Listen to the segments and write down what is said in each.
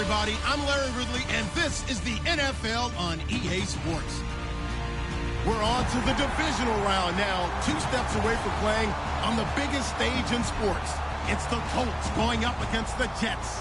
everybody. I'm Larry Ridley, and this is the NFL on EA Sports. We're on to the divisional round now, 2 steps away from playing on the biggest stage in sports. It's the Colts going up against the Jets.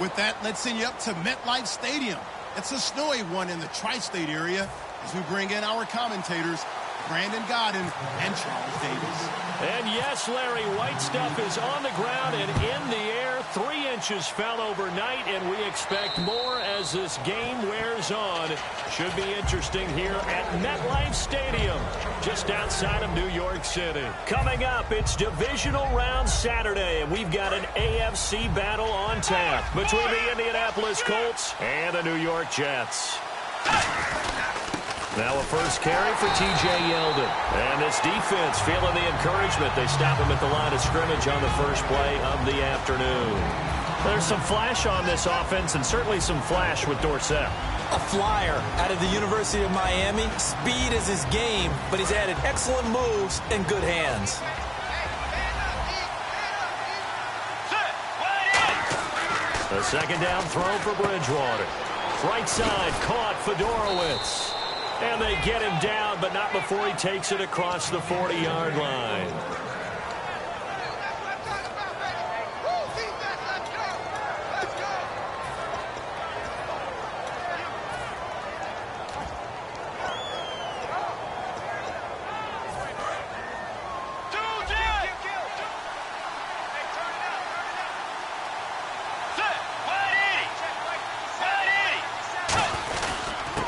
With that, let's send you up to MetLife Stadium. It's a snowy one in the tri-state area as we bring in our commentators, Brandon Godden and Charles Davis. And yes, Larry, white stuff is on the ground and in the air. 3 inches fell overnight, and we expect more as this game wears on. Should be interesting here at MetLife Stadium, just outside of New York City. Coming up, it's divisional round Saturday, and we've got an AFC battle on tap between the Indianapolis Colts and the New York Jets. Now a first carry for T.J. Yeldon. And this defense feeling the encouragement. They stop him at the line of scrimmage on the first play of the afternoon. There's some flash on this offense and certainly some flash with Dorsett. A flyer out of the University of Miami. Speed is his game, but he's added excellent moves and good hands. A second down throw for Bridgewater. Right side caught Fedorowicz. And they get him down, but not before he takes it across the 40-yard line.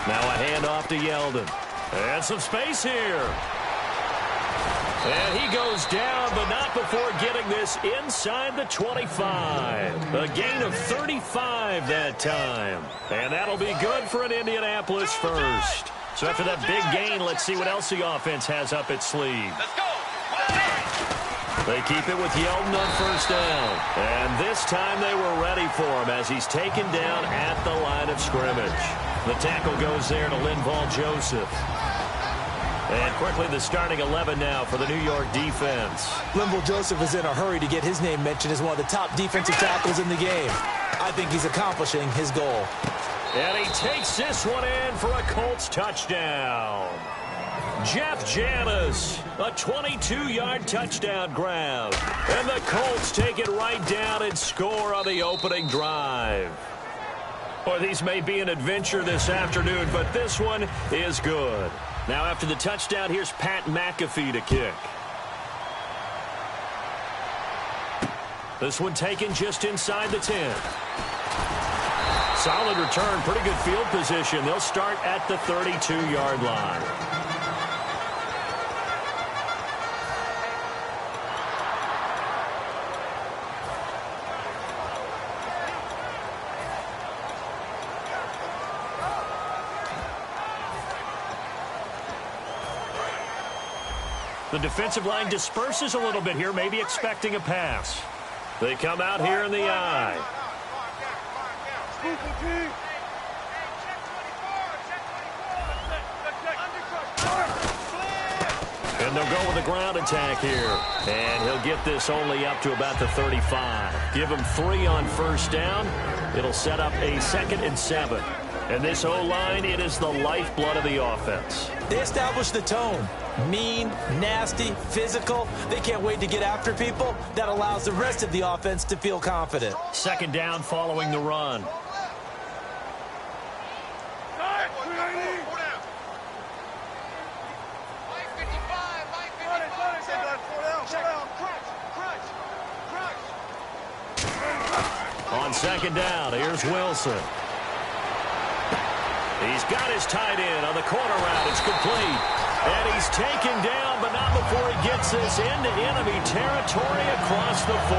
Now a handoff to Yeldon. And some space here. And he goes down, but not before getting this inside the 25. A gain of 35 that time. And that'll be good for an Indianapolis first. So after that big gain, let's see what else the offense has up its sleeve. Let's go. They keep it with Yeldon on first down. And this time they were ready for him as he's taken down at the line of scrimmage. The tackle goes there to Linval Joseph. And quickly the starting 11 now for the New York defense. Linval Joseph is in a hurry to get his name mentioned as one of the top defensive tackles in the game. I think he's accomplishing his goal. And he takes this one in for a Colts touchdown. Jeff Janis, a 22-yard touchdown grab. And the Colts take it right down and score on the opening drive. Boy, these may be an adventure this afternoon, but this one is good. Now after the touchdown, here's Pat McAfee to kick. This one taken just inside the 10. Solid return, pretty good field position. They'll start at the 32-yard line. The defensive line disperses a little bit here, maybe expecting a pass. They come out here in the eye. And they'll go with a ground attack here. And he'll get this only up to about the 35. Give him 3 on first down. It'll set up a 2nd and 7. And this O-line, it is the lifeblood of the offense. They establish the tone. Mean, nasty, physical. They can't wait to get after people. That allows the rest of the offense to feel confident. Second down following the run. On second down, here's Wilson. He's got his tight end on the corner route. It's complete. And he's taken down, but not before he gets this into enemy territory across the 40.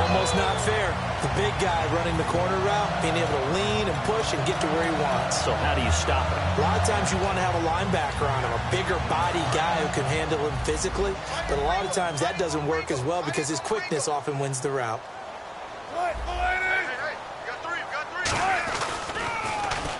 Almost not fair. The big guy running the corner route, being able to lean and push and get to where he wants. So how do you stop him? A lot of times you want to have a linebacker on him, a bigger body guy who can handle him physically. But a lot of times that doesn't work as well because his quickness often wins the route.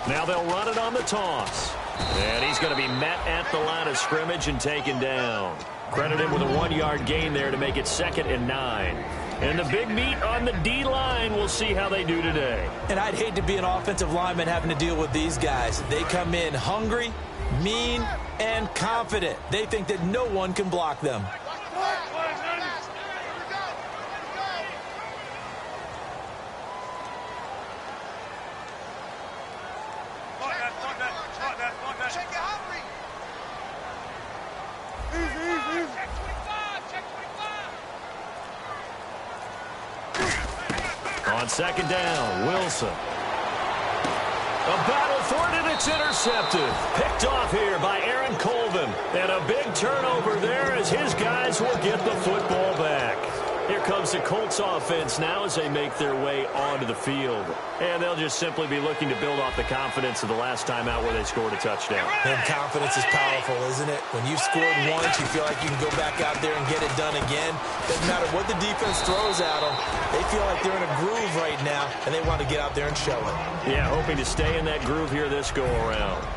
Now they'll run it on the toss. And he's going to be met at the line of scrimmage and taken down. Credit him with a 1-yard gain there to make it 2nd and 9. And the big meat on the D-line, we'll see how they do today. And I'd hate to be an offensive lineman having to deal with these guys. They come in hungry, mean, and confident. They think that no one can block them. On second down, Wilson. A battle for it, and it's intercepted. Picked off here by Aaron Colvin. And a big turnover there as his guys will get the football back. Here comes the Colts offense now as they make their way onto the field. And they'll just simply be looking to build off the confidence of the last time out where they scored a touchdown. And confidence is powerful, isn't it? When you've scored once, you feel like you can go back out there and get it done again. Doesn't matter what the defense throws at them. They feel like they're in a groove right now, and they want to get out there and show it. Yeah, hoping to stay in that groove here this go-around.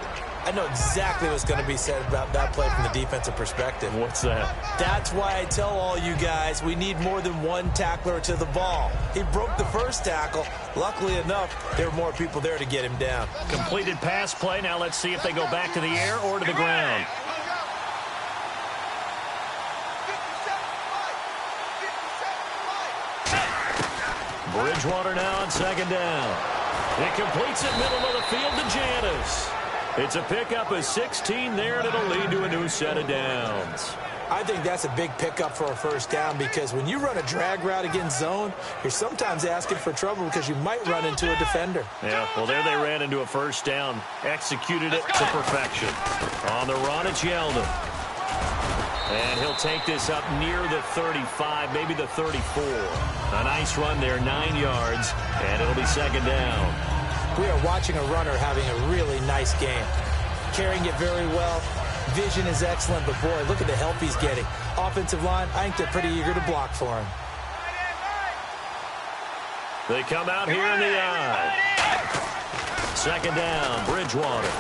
I know exactly what's going to be said about that play from the defensive perspective. What's that? That's why I tell all you guys we need more than one tackler to the ball. He broke the first tackle. Luckily enough, there were more people there to get him down. Completed pass play. Now let's see if they go back to the air or to the ground. Bridgewater now on second down. It completes it middle of the field to Janis. It's a pickup of 16 there, and it'll lead to a new set of downs. I think that's a big pickup for a first down because when you run a drag route against zone, you're sometimes asking for trouble because you might run into a defender. Yeah, well, there they ran into a first down. Executed it to perfection. On the run, it's Yeldon. And he'll take this up near the 35, maybe the 34. A nice run there, 9 yards, and it'll be second down. We are watching a runner having a really nice game. Carrying it very well. Vision is excellent, but boy, look at the help he's getting. Offensive line, I think they're pretty eager to block for him. They come out here in the eye. Second down, Bridgewater.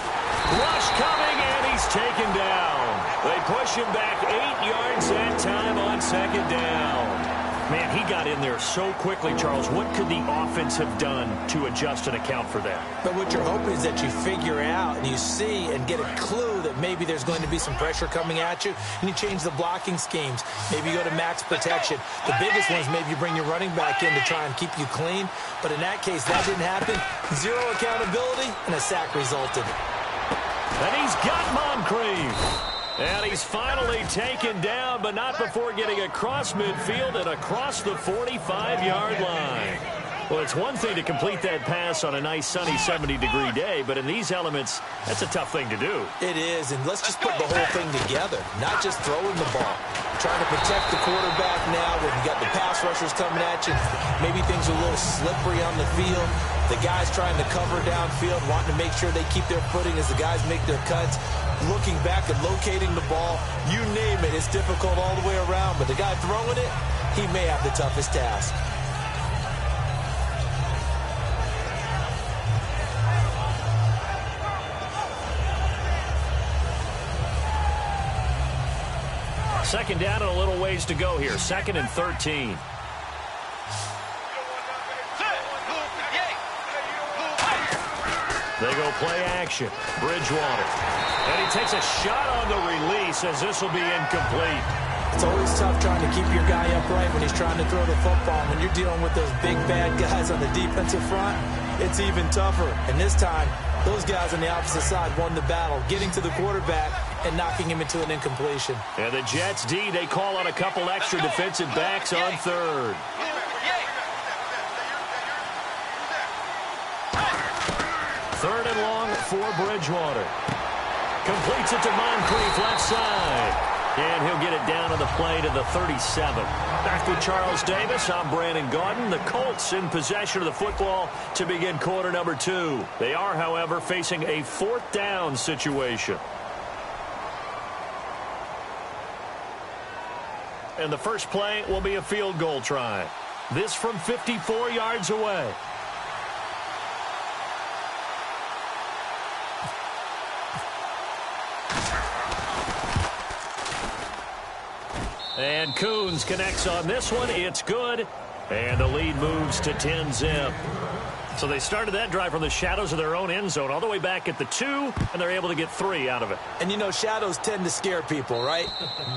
Rush coming, and he's taken down. They push him back 8 yards that time on second down. Man, he got in there so quickly, Charles. What could the offense have done to adjust and account for that? But what you're hoping is that you figure out and you see and get a clue that maybe there's going to be some pressure coming at you, and you change the blocking schemes. Maybe you go to max protection. The biggest one is maybe you bring your running back in to try and keep you clean. But in that case, that didn't happen. Zero accountability, and a sack resulted. And he's got Moncrief. And he's finally taken down, but not before getting across midfield and across the 45-yard line. Well, it's one thing to complete that pass on a nice sunny 70-degree day, but in these elements, that's a tough thing to do. It is, and let's just put the whole thing together, not just throwing the ball. Trying to protect the quarterback now when you got the pass rushers coming at you. Maybe things are a little slippery on the field. The guys trying to cover downfield, wanting to make sure they keep their footing as the guys make their cuts. Looking back and locating the ball, you name it, it's difficult all the way around. But the guy throwing it, he may have the toughest task. Second down and a little ways to go here. Second and 13. They go play action. Bridgewater. And he takes a shot on the release as this will be incomplete. It's always tough trying to keep your guy upright when he's trying to throw the football. When you're dealing with those big, bad guys on the defensive front, it's even tougher. And this time, those guys on the opposite side won the battle, getting to the quarterback and knocking him into an incompletion. And the Jets D, they call on a couple extra defensive backs on third. Third and long for Bridgewater. Completes it to Moncrief, left side. And he'll get it down on the play to the 37. Back with Charles Davis, I'm Brandon Gaudin. The Colts in possession of the football to begin quarter number 2. They are, however, facing a fourth down situation. And the first play will be a field goal try. This from 54 yards away. And Coons connects on this one. It's good. And the lead moves to 10-zip. So they started that drive from the shadows of their own end zone all the way back at the 2, and they're able to get 3 out of it. And, you know, shadows tend to scare people, right?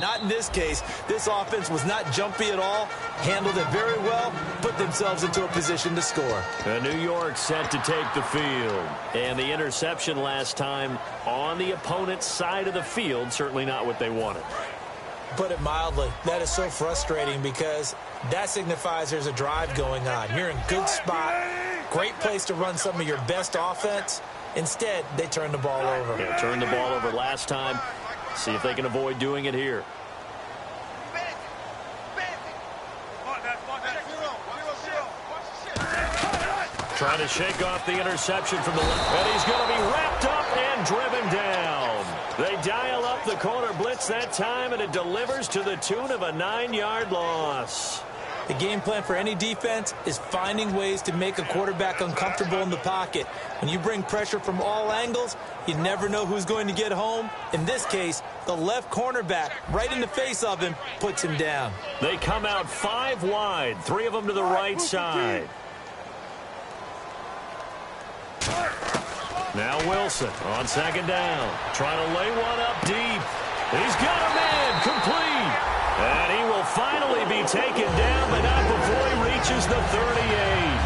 Not in this case. This offense was not jumpy at all, handled it very well, put themselves into a position to score. And New York set to take the field. And the interception last time on the opponent's side of the field, certainly not what they wanted. Put it mildly, that is so frustrating because that signifies there's a drive going on. You're in good spot, great place to run some of your best offense. Instead, they turn the ball over. Yeah, turned the ball over last time. See if they can avoid doing it here. Trying to shake off the interception from the left. And he's going to be wrapped up and driven down. They dial up the corner blitz that time, and it delivers to the tune of a 9-yard loss. The game plan for any defense is finding ways to make a quarterback uncomfortable in the pocket. When you bring pressure from all angles, you never know who's going to get home. In this case, the left cornerback, right in the face of him, puts him down. They come out 5 wide, 3 of them to the right side. Now Wilson on second down, trying to lay one up deep. He's got a man, complete. And he will finally be taken down, but not before he reaches the 38.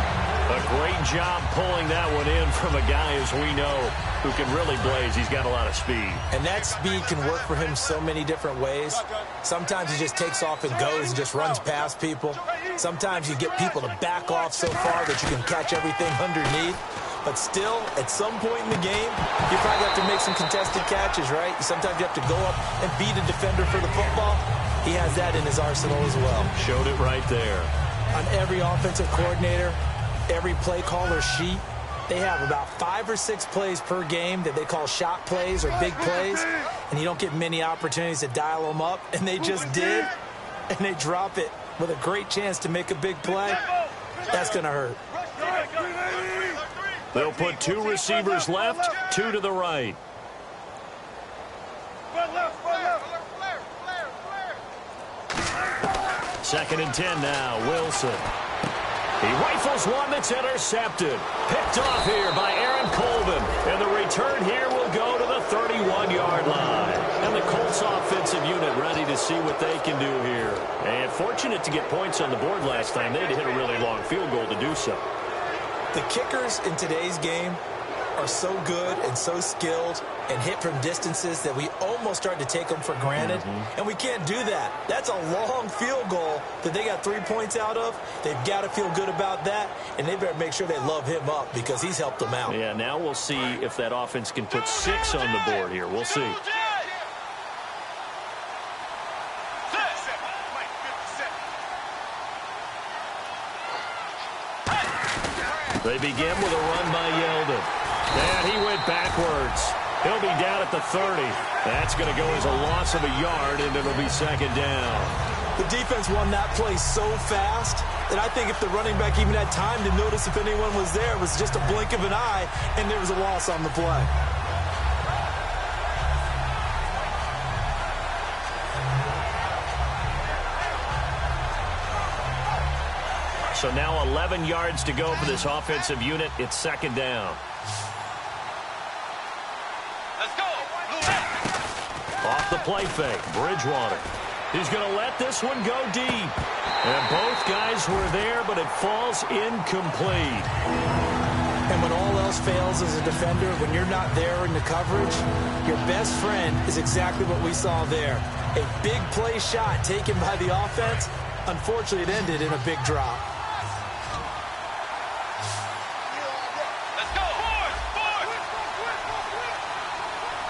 A great job pulling that one in from a guy, as we know, who can really blaze. He's got a lot of speed. And that speed can work for him so many different ways. Sometimes he just takes off and goes and just runs past people. Sometimes you get people to back off so far that you can catch everything underneath. But still, at some point in the game, you probably have to make some contested catches, right? Sometimes you have to go up and beat a defender for the football. He has that in his arsenal as well. Showed it right there. On every offensive coordinator, every play caller sheet, they have about 5 or 6 plays per game that they call shot plays or big plays, and you don't get many opportunities to dial them up, and they just did, and they drop it with a great chance to make a big play. That's going to hurt. They'll put 2 receivers left, 2 to the right. Second and 10 now, Wilson. He rifles one that's intercepted. Picked off here by Aaron Colvin. And the return here will go to the 31-yard line. And the Colts offensive unit ready to see what they can do here. And fortunate to get points on the board last time. They had to hit a really long field goal to do so. The kickers in today's game are so good and so skilled and hit from distances that we almost start to take them for granted. And we can't do that. That's a long field goal that they got 3 points out of. They've got to feel good about that, and they better make sure they love him up because he's helped them out. Yeah, now we'll see if that offense can put 6 on the board here. We'll see. They begin with a run by Yeldon. And he went backwards. He'll be down at the 30. That's going to go as a loss of a yard, and it'll be second down. The defense won that play so fast that I think if the running back even had time to notice if anyone was there, it was just a blink of an eye, and there was a loss on the play. So now 11 yards to go for this offensive unit. It's second down. Let's go. Off the play fake, Bridgewater. He's going to let this one go deep. And both guys were there, but it falls incomplete. And when all else fails as a defender, when you're not there in the coverage, your best friend is exactly what we saw there. A big play shot taken by the offense. Unfortunately, it ended in a big drop.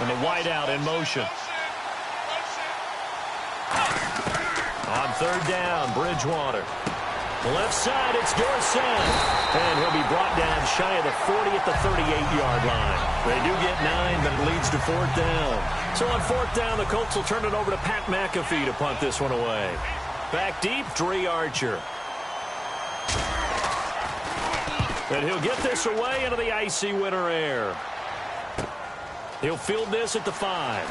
And the wideout in motion. On third down, Bridgewater. Left side, it's Dorsett. And he'll be brought down shy of the 40 at the 38-yard line. They do get 9, but it leads to fourth down. So on fourth down, the Colts will turn it over to Pat McAfee to punt this one away. Back deep, Dre Archer. And he'll get this away into the icy winter air. He'll field this at the 5.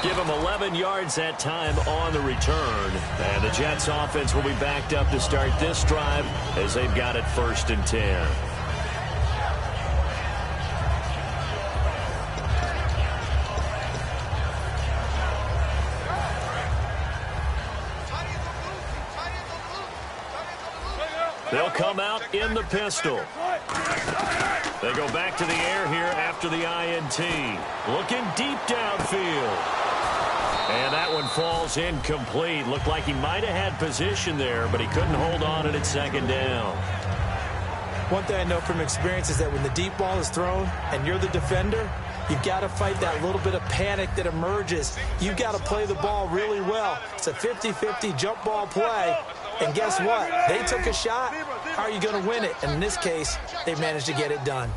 Give him 11 yards that time on the return. And the Jets offense will be backed up to start this drive as they've got it 1st and 10. They'll come out in the pistol. They go back to the air here after the INT. Looking deep downfield. And that one falls incomplete. Looked like he might have had position there, but he couldn't hold on at 2nd down. One thing I know from experience is that when the deep ball is thrown and you're the defender, you've got to fight that little bit of panic that emerges. You've got to play the ball really well. It's a 50-50 jump ball play. And guess what? They took a shot. How are you going to win it? And in this case, they managed to get it done.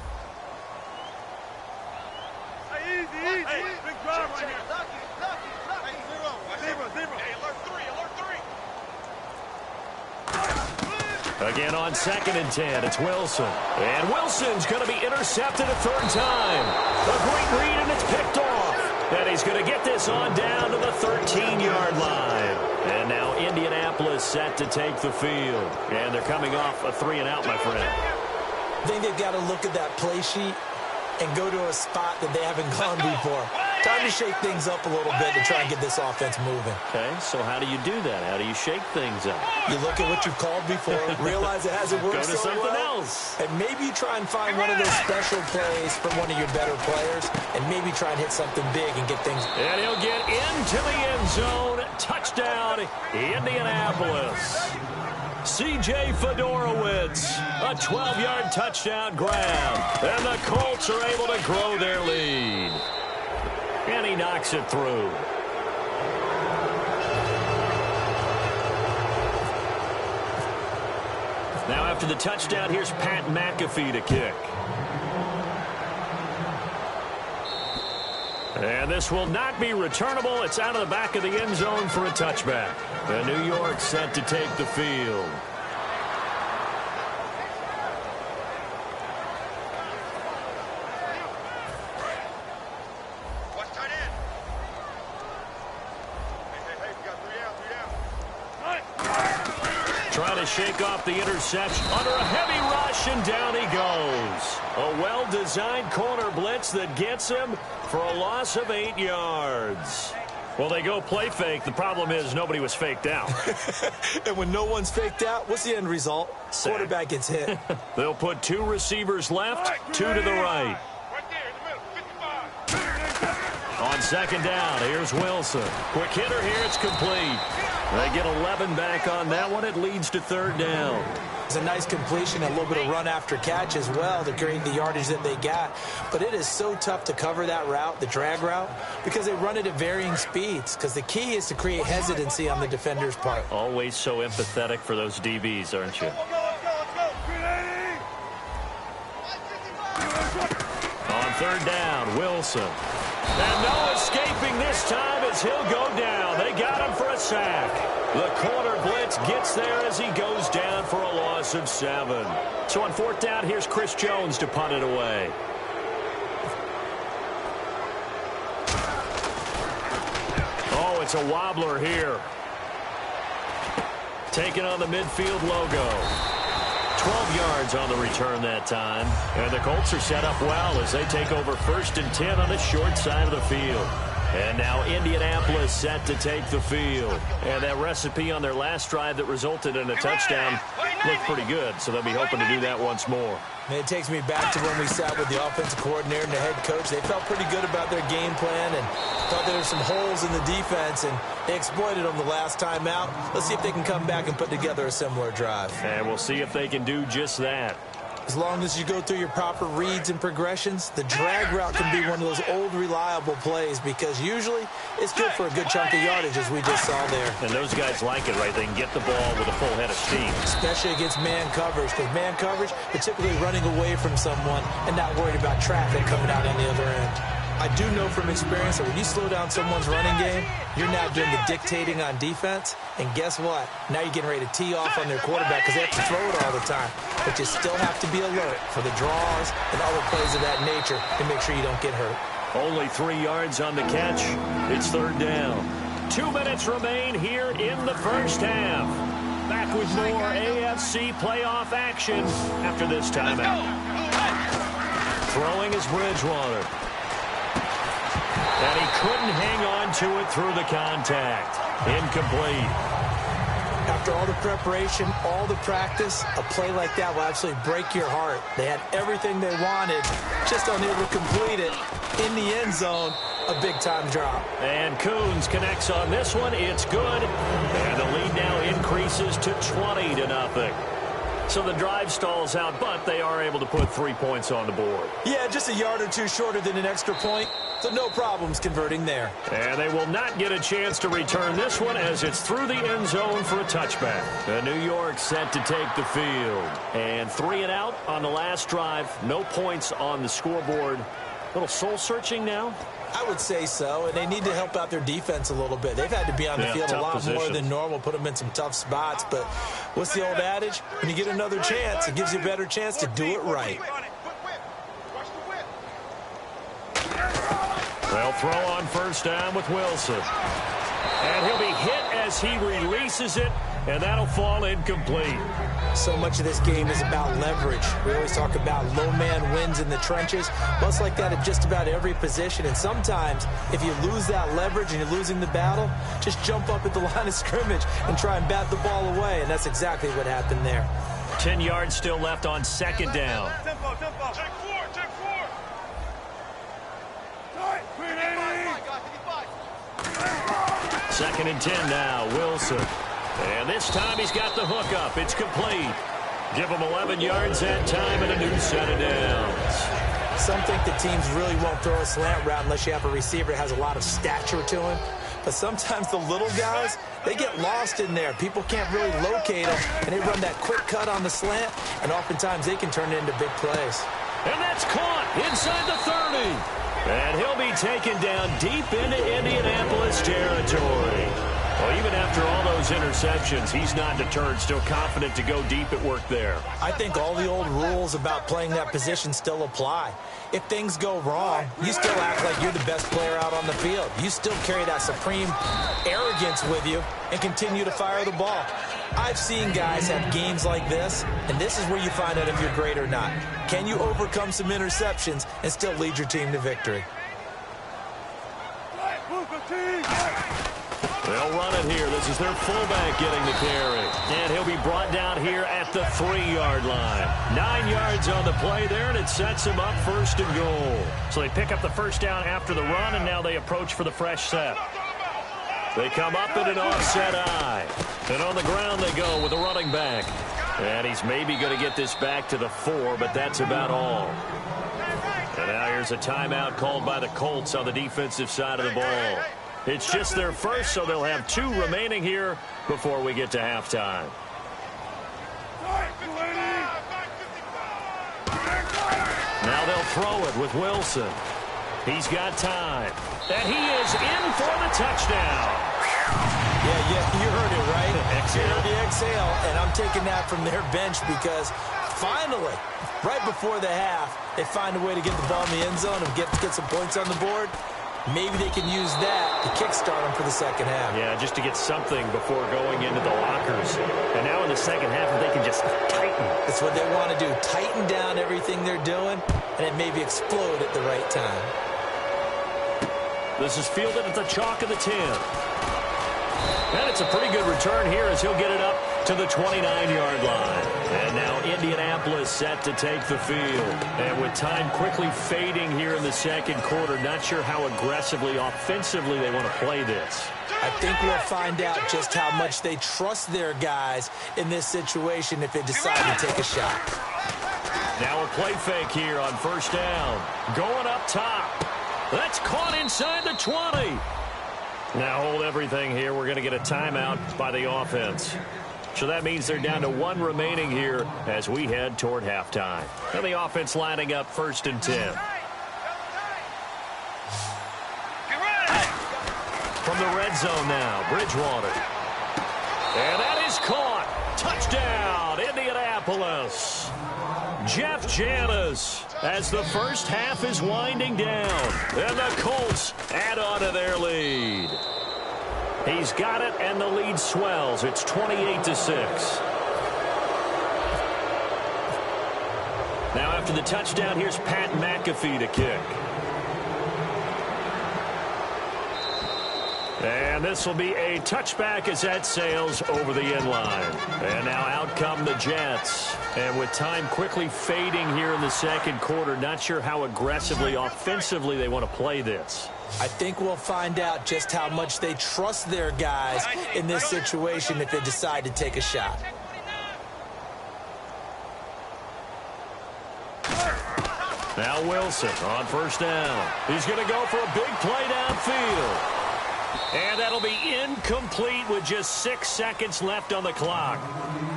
Again on 2nd and 10, it's Wilson. And Wilson's going to be intercepted a 3rd time. A great read, and it's picked off. And he's going to get this on down to the 13-yard line. And now Indianapolis set to take the field. And they're coming off a 3-and-out, my friend. I think they've got to look at that play sheet and go to a spot that they haven't gone before. Time to shake things up a little bit to try and get this offense moving. Okay, so how do you do that? How do you shake things up? You look at what you've called before, realize it hasn't worked so well. Go to something else. And maybe you try and find one of those special plays from one of your better players, and maybe try and hit something big and get things. And he'll get into the end zone. Touchdown, Indianapolis. C.J. Fedorowicz, a 12-yard touchdown grab. And the Colts are able to grow their lead. And he knocks it through. Now after the touchdown, here's Pat McAfee to kick. And this will not be returnable. It's out of the back of the end zone for a touchback. And New York set to take the field. Trying to shake off the interception under a heavy rush, and down he goes. A well-designed corner blitz that gets him for a loss of 8 yards. Well, they go play fake. The problem is nobody was faked out. And when no one's faked out, what's the end result? Sack. Quarterback gets hit. They'll put 2 receivers left, 2 to the right. On 2nd down, here's Wilson. Quick hitter here, it's complete. They get 11 back on that one. It leads to 3rd down. It's a nice completion, a little bit of run after catch as well to create the yardage that they got. But it is so tough to cover that route, the drag route, because they run it at varying speeds. Because the key is to create hesitancy on the defender's part. Always so empathetic for those DBs, aren't you? On 3rd down, Wilson. And no escaping this time as he'll go down. They got him for a sack. The corner blitz gets there as he goes down for a loss of 7. So on 4th down, here's Chris Jones to punt it away. Oh, it's a wobbler here. Taking on the midfield logo. 12 yards on the return that time. And the Colts are set up well as they take over 1st and 10 on the short side of the field. And now Indianapolis set to take the field. And that recipe on their last drive that resulted in a touchdown looked pretty good, so they'll be hoping to do that once more. And it takes me back to when we sat with the offensive coordinator and the head coach. They felt pretty good about their game plan and thought there were some holes in the defense, and they exploited them the last time out. Let's see if they can come back and put together a similar drive. And we'll see if they can do just that. As long as you go through your proper reads and progressions, the drag route can be one of those old reliable plays because usually it's good for a good chunk of yardage, as we just saw there. And those guys like it, right? They can get the ball with a full head of steam. Especially against man coverage, because man coverage, they're typically running away from someone and not worried about traffic coming out on the other end. I do know from experience that when you slow down someone's running game, you're now doing the dictating on defense. And guess what? Now you're getting ready to tee off on their quarterback because they have to throw it all the time. But you still have to be alert for the draws and other plays of that nature to make sure you don't get hurt. Only 3 yards on the catch. It's third down. 2 minutes remain here in the first half. Back with more AFC playoff action after this timeout. Throwing is Bridgewater. And he couldn't hang on to it through the contact. Incomplete. After all the preparation, all the practice, a play like that will absolutely break your heart. They had everything they wanted, just unable to complete it in the end zone. A big-time drop. And Coons connects on this one. It's good. And the lead now increases to 20-0. So the drive stalls out, but they are able to put 3 points on the board. Yeah, just a yard or two shorter than an extra point, so no problems converting there. And they will not get a chance to return this one as it's through the end zone for a touchback. New York set to take the field. And 3 and out on the last drive. No points on the scoreboard. A little soul-searching now. I would say so, and they need to help out their defense a little bit. They've had to be on the field a lot more than normal, put them in some tough spots. But what's the old adage? When you get another chance, it gives you a better chance to do it right. They'll throw on first down with Wilson. And he'll be hit as he releases it, and that'll fall incomplete. So much of this game is about leverage. We always talk about low man wins in the trenches. Well, it's like that at just about every position. And sometimes, if you lose that leverage and you're losing the battle, just jump up at the line of scrimmage and try and bat the ball away. And that's exactly what happened there. 10 yards still left on second down. Tempo. Check four. Second and 10 now, Wilson. And this time he's got the hook up. It's complete. Give him 11 yards that time and a new set of downs. Some think the teams really won't throw a slant route unless you have a receiver that has a lot of stature to him. But sometimes the little guys, they get lost in there. People can't really locate them, and they run that quick cut on the slant, and oftentimes they can turn it into big plays. And that's caught inside the 30. And he'll be taken down deep into Indianapolis territory. Well, even after all those interceptions, he's not deterred, still confident to go deep at work there. I think all the old rules about playing that position still apply. If things go wrong, you still act like you're the best player out on the field. You still carry that supreme arrogance with you and continue to fire the ball. I've seen guys have games like this, and this is where you find out if you're great or not. Can you overcome some interceptions and still lead your team to victory? They'll run it here. This is their fullback getting the carry. And he'll be brought down here at the 3-yard line. 9 yards on the play there, and it sets him up first and goal. So they pick up the first down after the run, and now they approach for the fresh set. They come up in an offset eye. And on the ground they go with a running back. And he's maybe going to get this back to the 4, but that's about all. And now here's a timeout called by the Colts on the defensive side of the ball. It's just their first, so they'll have 2 remaining here before we get to halftime. Now they'll throw it with Wilson. He's got time. And he is in for the touchdown. Yeah, you heard it, right? Exhale. You heard the exhale, and I'm taking that from their bench because finally, right before the half, they find a way to get the ball in the end zone and get some points on the board. Maybe they can use that to kickstart them for the second half. Yeah, just to get something before going into the lockers. And now in the second half, if they can just tighten. That's what they want to do. Tighten down everything they're doing, and it maybe explode at the right time. This is fielded at the chalk of the 10. And it's a pretty good return here as he'll get it up to the 29-yard line. And now Indianapolis set to take the field. And with time quickly fading here in the second quarter, not sure how aggressively, offensively they want to play this. I think we'll find out just how much they trust their guys in this situation if they decide to take a shot. Now a play fake here on first down. Going up top. That's caught inside the 20. Now hold everything here. We're going to get a timeout by the offense. So that means they're down to 1 remaining here as we head toward halftime. And the offense lining up first and 10. From the red zone now, Bridgewater. And that is caught. Touchdown, Indianapolis. Jeff Janis. as the first half is winding down. And the Colts add on to their lead. He's got it, and the lead swells. It's 28-6. Now after the touchdown, here's Pat McAfee to kick. And this will be a touchback as that sails over the end line. And now out come the Jets. And with time quickly fading here in the second quarter, not sure how aggressively, offensively they want to play this. I think we'll find out just how much they trust their guys in this situation if they decide to take a shot. Now Wilson on first down. He's going to go for a big play downfield. And that'll be incomplete with just 6 seconds left on the clock.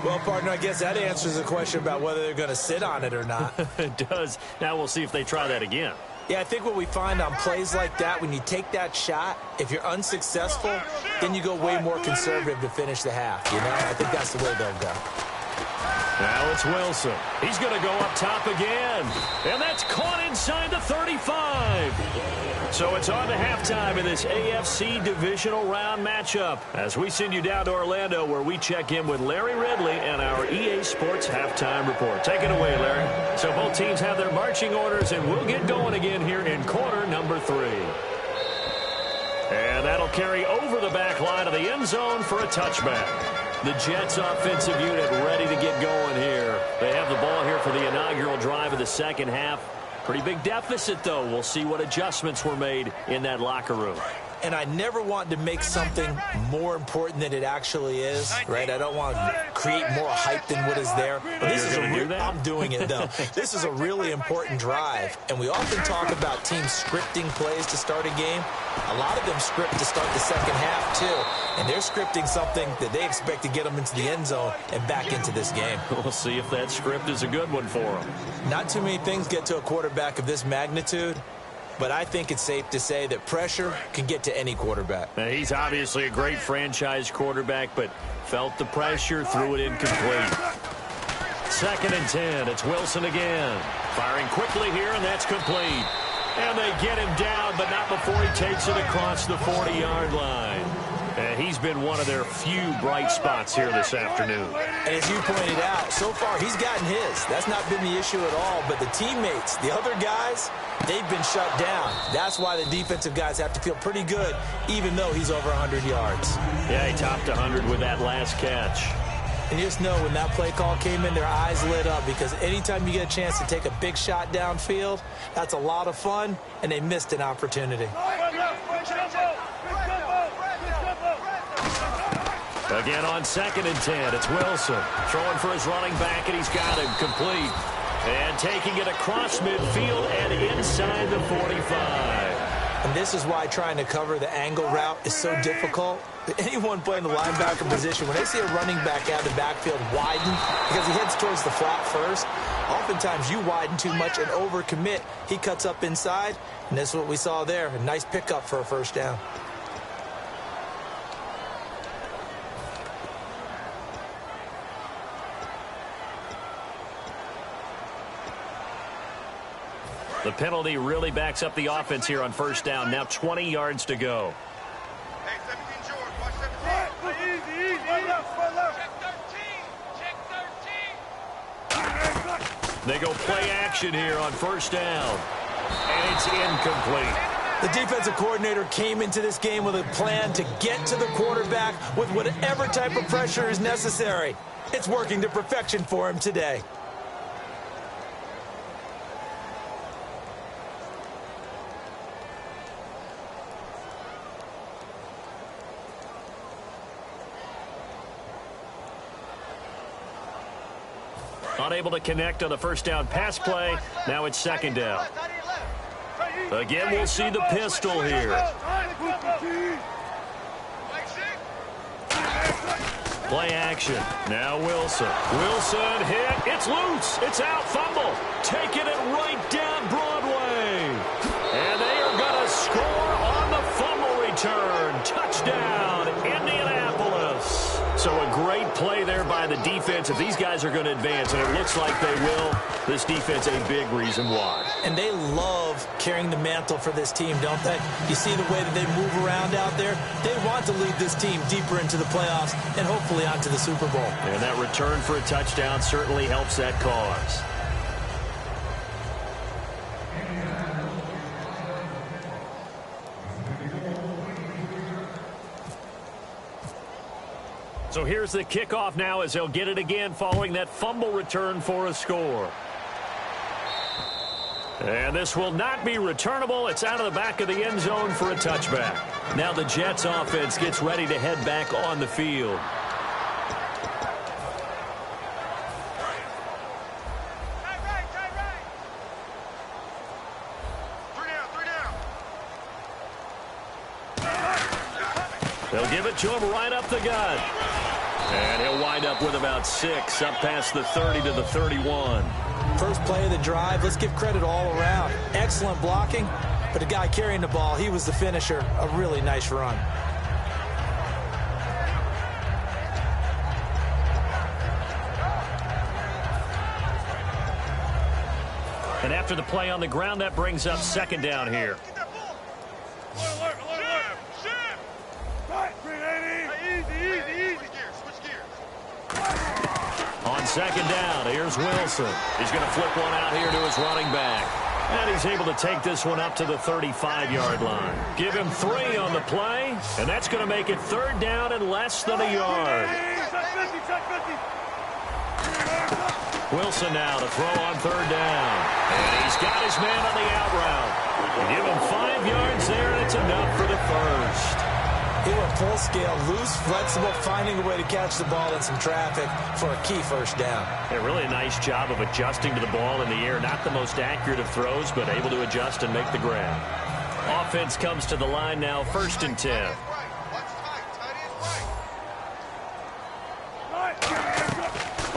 Well, partner, I guess that answers the question about whether they're going to sit on it or not. It does. Now we'll see if they try that again. Yeah, I think what we find on plays like that, when you take that shot, if you're unsuccessful, then you go way more conservative to finish the half. You know, I think that's the way they'll go. Now it's Wilson. He's going to go up top again. And that's caught inside the 35. So it's on to halftime in this AFC divisional round matchup as we send you down to Orlando where we check in with Larry Ridley and our EA Sports halftime report. Take it away, Larry. So both teams have their marching orders, and we'll get going again here in quarter number 3. And that'll carry over the back line of the end zone for a touchback. The Jets offensive unit ready to get going here. They have the ball here for the inaugural drive of the second half. Pretty big deficit, though. We'll see what adjustments were made in that locker room. And I never want to make something more important than it actually is, right? I don't want to create more hype than what is there. But this is I'm doing it, though. This is a really important drive. And we often talk about teams scripting plays to start a game. A lot of them script to start the second half, too. And they're scripting something that they expect to get them into the end zone and back into this game. We'll see if that script is a good one for them. Not too many things get to a quarterback of this magnitude. But I think it's safe to say that pressure can get to any quarterback. Now, he's obviously a great franchise quarterback, but felt the pressure, threw it incomplete. 2nd and 10. It's Wilson again. Firing quickly here, and that's complete. And they get him down, but not before he takes it across the 40-yard line. And he's been one of their few bright spots here this afternoon. And as you pointed out, so far he's gotten his. That's not been the issue at all. But the teammates, the other guys, they've been shut down. That's why the defensive guys have to feel pretty good, even though he's over 100 yards. Yeah, he topped 100 with that last catch. And you just know when that play call came in, their eyes lit up because anytime you get a chance to take a big shot downfield, that's a lot of fun, and they missed an opportunity. Again on 2nd and 10, it's Wilson. Throwing for his running back, and he's got him complete. And taking it across midfield and inside the 45. And this is why trying to cover the angle route is so difficult. Anyone playing the linebacker position, when they see a running back out of the backfield widen because he heads towards the flat first, oftentimes you widen too much and overcommit. He cuts up inside, and this is what we saw there. A nice pickup for a first down. The penalty really backs up the offense here on first down. Now 20 yards to go. Hey, 17 George, watch 17. Easy. Check 13. They go play action here on first down. And it's incomplete. The defensive coordinator came into this game with a plan to get to the quarterback with whatever type of pressure is necessary. It's working to perfection for him today. Unable to connect on the first down pass play. Now it's 2nd down. Again, we'll see the pistol here. Play action. Now Wilson. Wilson hit. It's loose. It's out. Fumble. Taking it right down Broadway. And they are going to score on the fumble return. Touchdown, Indianapolis. So a great Big play there by the defense. If these guys are going to advance, and it looks like they will, this defense a big reason why. And they love carrying the mantle for this team, don't they? You see the way that they move around out there? They want to lead this team deeper into the playoffs and hopefully onto the Super Bowl. And that return for a touchdown certainly helps that cause. So here's the kickoff now as they'll get it again following that fumble return for a score. And this will not be returnable. It's out of the back of the end zone for a touchback. Now the Jets offense gets ready to head back on the field. They'll give it to him right up the gut. And he'll wind up with about 6, up past the 30 to the 31. First play of the drive, let's give credit all around. Excellent blocking, but the guy carrying the ball, he was the finisher. A really nice run. And after the play on the ground, that brings up second down here. On second down, here's Wilson. He's going to flip one out here to his running back. And he's able to take this one up to the 35-yard line. Give him 3 on the play, and that's going to make it third down and less than a yard. Wilson now to throw on third down. And he's got his man on the out route. Give him 5 yards there, and it's enough for the first. He went full scale, loose, flexible, finding a way to catch the ball in some traffic for a key first down. Yeah, really a nice job of adjusting to the ball in the air. Not the most accurate of throws, but able to adjust and make the grab. Offense comes to the line now, 1st and 10.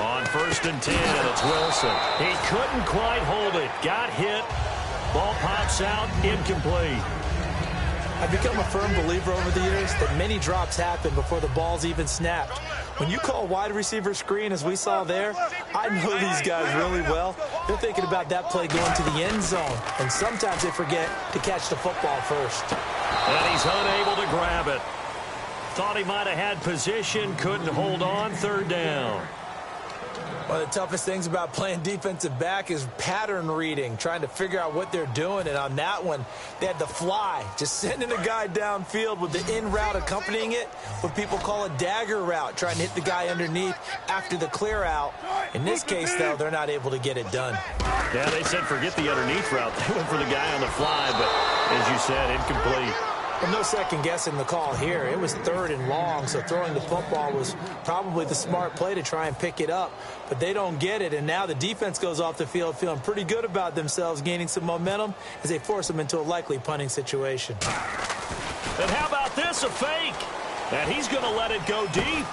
On 1st and 10, it's Wilson. He couldn't quite hold it. Got hit. Ball pops out, incomplete. I've become a firm believer over the years that many drops happen before the ball's even snapped. When you call wide receiver screen, as we saw there, I know these guys really well. They're thinking about that play going to the end zone, and sometimes they forget to catch the football first. And he's unable to grab it. Thought he might have had position, couldn't hold on, third down. One of the toughest things about playing defensive back is pattern reading, trying to figure out what they're doing. And on that one, they had the fly, just sending a guy downfield with the in route accompanying it, what people call a dagger route, trying to hit the guy underneath after the clear out. In this case, though, they're not able to get it done. Yeah, they said forget the underneath route. They went for the guy on the fly, but as you said, incomplete. Well, no second guessing the call here. It was 3rd and long, so throwing the football was probably the smart play to try and pick it up. But they don't get it, and now the defense goes off the field feeling pretty good about themselves, gaining some momentum as they force them into a likely punting situation. And how about this, a fake? And he's going to let it go deep.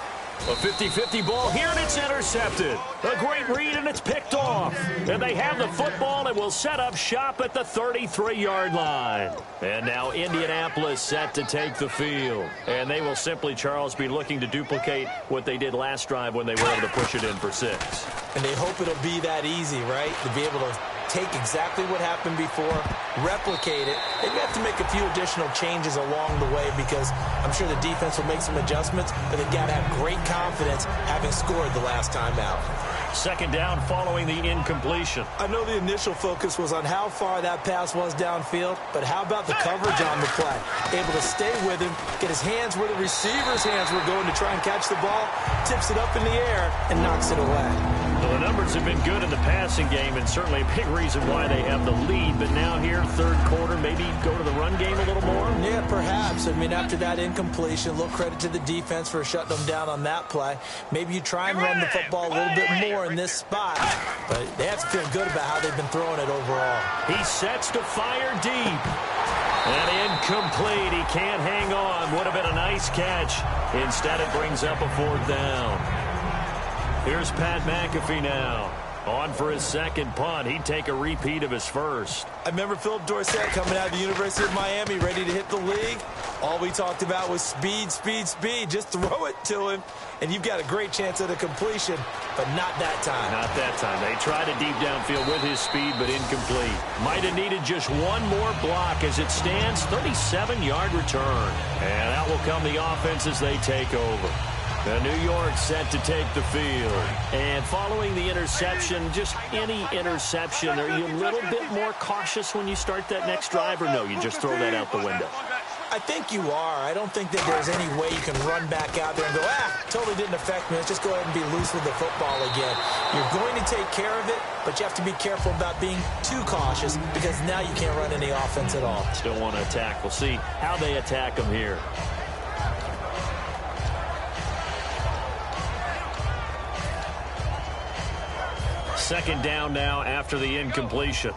A 50-50 ball here, and it's intercepted. A great read, and it's picked off. And they have the football and will set up shop at the 33-yard line. And now Indianapolis set to take the field. And they will simply, Charles, be looking to duplicate what they did last drive when they were able to push it in for 6. And they hope it'll be that easy, right? To be able to take exactly what happened before, replicate it. They may have to make a few additional changes along the way because I'm sure the defense will make some adjustments, but they've got to have great confidence having scored the last time out. Second down following the incompletion. I know the initial focus was on how far that pass was downfield, but how about the coverage on the play? Able to stay with him, get his hands where the receiver's hands were going to try and catch the ball, tips it up in the air, and knocks it away. Well, the numbers have been good in the passing game, and certainly a big reason why they have the lead. But now here, third quarter, maybe go to the run game a little more? Yeah, perhaps. I mean, after that incompletion, a little credit to the defense for shutting them down on that play. Maybe you try and run the football a little bit more in this spot, but they have to feel good about how they've been throwing it overall. He sets to fire deep. And incomplete. He can't hang on. Would have been a nice catch. Instead, it brings up a 4th down. Here's Pat McAfee now. On for his second punt. He'd take a repeat of his first. I remember Philip Dorsett coming out of the University of Miami ready to hit the league. All we talked about was speed, speed, speed. Just throw it to him, and you've got a great chance at a completion, but not that time. Not that time. They tried a deep downfield with his speed, but incomplete. Might have needed just one more block. As it stands, 37-yard return. And out will come the offense as they take over. The New York set to take the field. And following the interception, just any interception, are you a little bit more cautious when you start that next drive, or no, you just throw that out the window? I think you are. I don't think that there's any way you can run back out there and go, totally didn't affect me. Let's just go ahead and be loose with the football again. You're going to take care of it, but you have to be careful about being too cautious because now you can't run any offense at all. Still want to attack. We'll see how they attack them here. Second down now after the incompletion.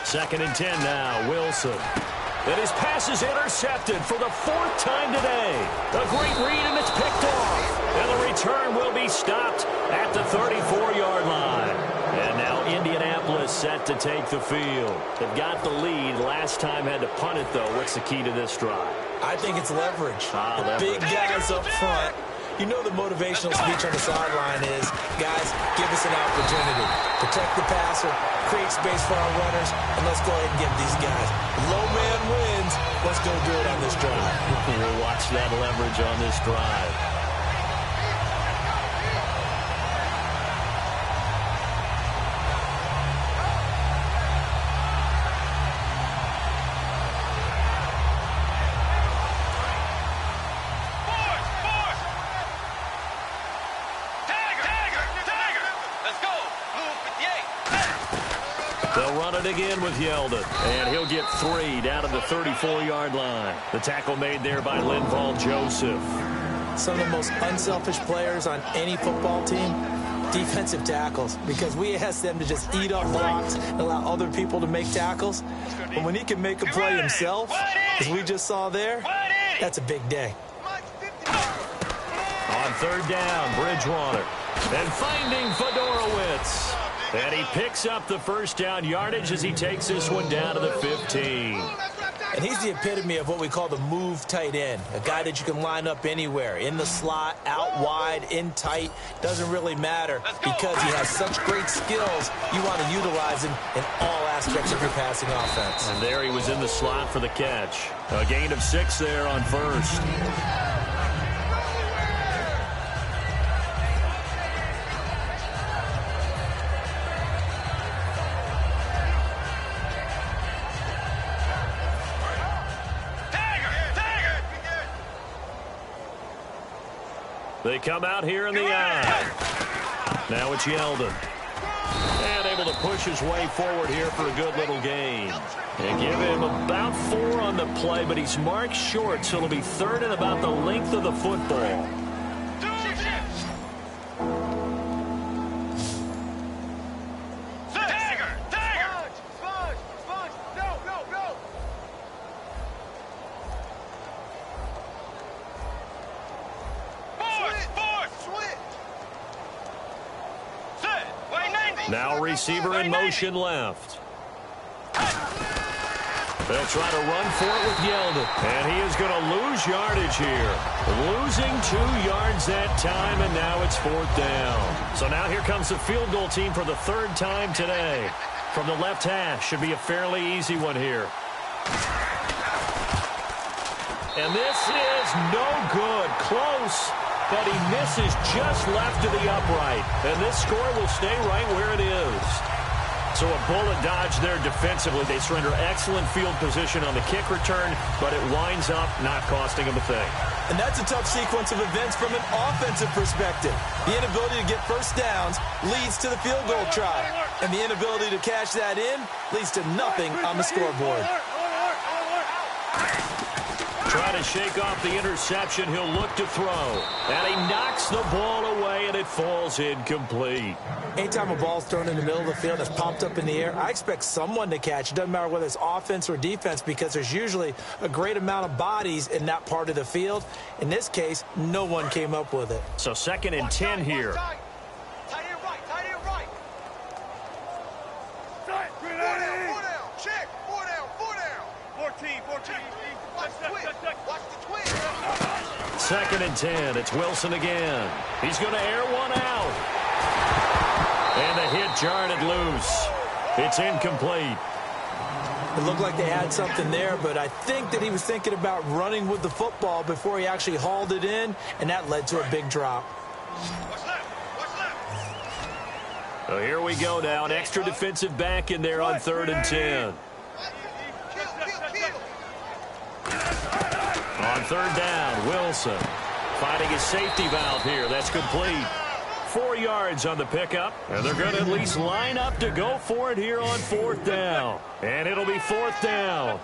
Second and 10 now. Wilson. And his pass is intercepted for the fourth time today. A great read, and it's picked off. And the return will be stopped at the 34-yard line. And now Indianapolis set to take the field. They've got the lead. Last time had to punt it, though. What's the key to this drive? I think it's leverage. Leverage. Big guys up front. You know the motivational speech on the sideline is, guys, give us an opportunity. Protect the passer, create space for our runners, and let's go ahead and give these guys. Low man wins. Let's go do it on this drive. We'll watch that leverage on this drive. They'll run it again with Yeldon, and he'll get 3 down to the 34-yard line. The tackle made there by Linval Joseph. Some of the most unselfish players on any football team, defensive tackles, because we ask them to just eat up blocks and allow other people to make tackles. But when he can make a play himself, as we just saw there, that's a big day. On third down, Bridgewater. And finding Fedorowicz. And he picks up the first down yardage as he takes this one down to the 15. And he's the epitome of what we call the move tight end. A guy that you can line up anywhere. In the slot, out wide, in tight. Doesn't really matter because he has such great skills. You want to utilize him in all aspects of your passing offense. And there he was in the slot for the catch. A gain of 6 there on first. They come out here in the eye. Now it's Yeldon. And able to push his way forward here for a good little gain. They give him about 4 on the play, but he's marked short, so it'll be third and about the length of the football. Now receiver in motion left. They'll try to run for it with Yeldon. And he is going to lose yardage here. Losing 2 yards that time, and now it's 4th down. So now here comes the field goal team for the 3rd time today. From the left hash, should be a fairly easy one here. And this is no good. Close. But he misses just left to the upright. And this score will stay right where it is. So a bullet dodge there defensively. They surrender excellent field position on the kick return, but it winds up not costing them a thing. And that's a tough sequence of events from an offensive perspective. The inability to get first downs leads to the field goal try. And the inability to cash that in leads to nothing on the scoreboard. Trying to shake off the interception. He'll look to throw. And he knocks the ball away, and it falls incomplete. Anytime a ball's thrown in the middle of the field that's popped up in the air, I expect someone to catch. It doesn't matter whether it's offense or defense, because there's usually a great amount of bodies in that part of the field. In this case, no one came up with it. So 2nd and 10 here. Tight end right. 4 down. Check. 4 down. 14. Watch the twin. 2nd and 10. It's Wilson again. He's going to air one out. And the hit jarred it loose. It's incomplete. It looked like they had something there, but I think that he was thinking about running with the football before he actually hauled it in, and that led to a big drop. Watch left. So here we go now. An extra defensive back in there on 3rd and 10. On 3rd down, Wilson finding his safety valve here. That's complete. 4 yards on the pickup, and they're going to at least line up to go for it here on 4th down. And it'll be 4th down.